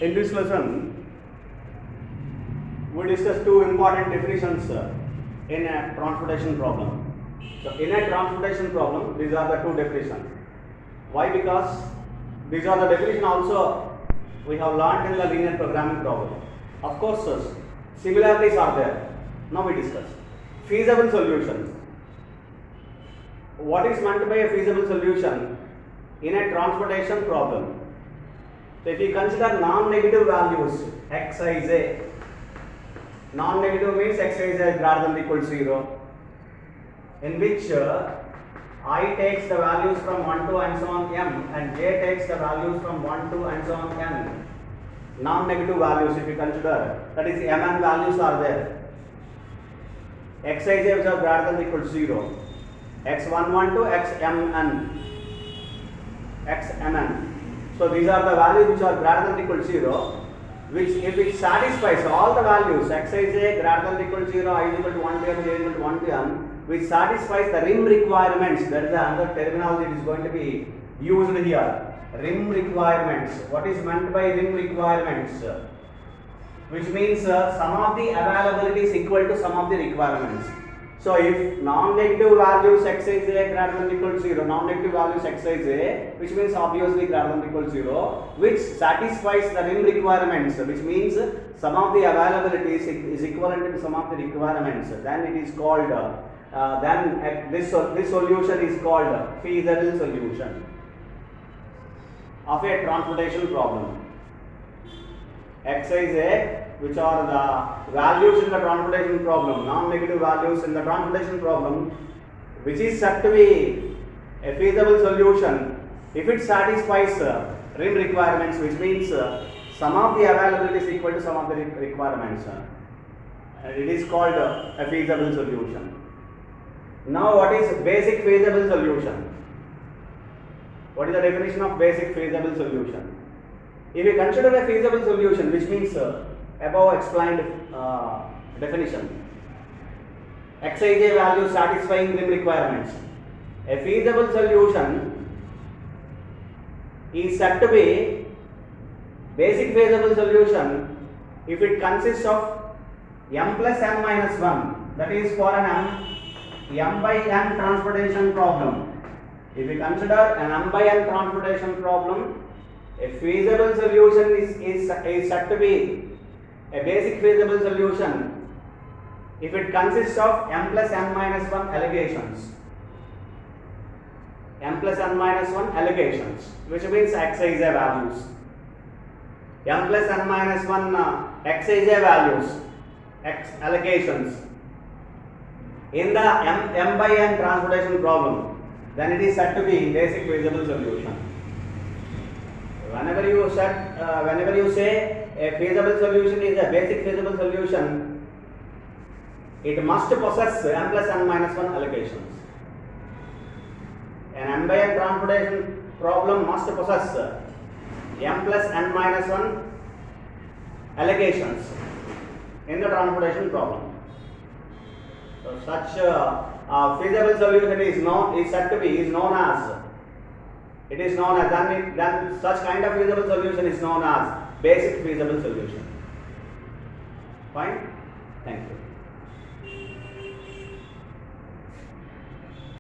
In this lesson, we discuss two important definitions in a transportation problem. So, in a transportation problem, these are the two definitions. Why? Because these are the definition also we have learned in the linear programming problem. Of course, similarities are there. Now we discuss feasible solution. What is meant by a feasible solution in a transportation problem? So, if you consider non-negative values xij, non-negative means xij greater than or equal to 0, in which I takes the values from 1 to and so on m, and j takes the values from 1 to and so on n. Non-negative values, if you consider, that is mn values are there. xij which are greater than or equal to 0, x11 to xmn. So these are the values which are greater than or equal to 0, which if it satisfies all the values xij greater than or equal to 0, I is equal to 1 to m, j is equal to 1 to n, which satisfies the rim requirements. That is the another terminology it is going to be used here. Rim requirements. What is meant by rim requirements? Which means sum of the availability is equal to sum of the requirements. So if non-negative values xij greater than or equal to 0, non-negative values xij, which means obviously greater than or equal to 0, which satisfies the rim requirements, which means sum of the availability is equivalent to sum of the requirements, then it is called this solution is called feasible solution of a transportation problem. xij, which are the values in the transportation problem, non-negative values in the transportation problem, which is said to be a feasible solution if it satisfies rim requirements, which means sum of the availability is equal to sum of the requirements. It is called a feasible solution. Now, what is basic feasible solution? What is the definition of basic feasible solution? If you consider a feasible solution, which means above explained definition, xij value satisfying rim requirements, a feasible solution is said to be basic feasible solution if it consists of m plus n minus 1, that is for an m by n transportation problem. If we consider an m by n transportation problem, a feasible solution is said to be a basic feasible solution if it consists of m plus n minus 1 allegations. M plus n minus 1 allegations, which means xij values. M plus n minus 1 xij values, x allegations in the m by n transportation problem, then it is said to be basic feasible solution. Whenever you say a feasible solution is a basic feasible solution, it must possess m plus n minus 1 allocations. An m by n transportation problem must possess m plus n minus 1 allocations in the transportation problem. So such feasible solution is known as then such kind of feasible solution is known as basic feasible solution. Fine? Thank you.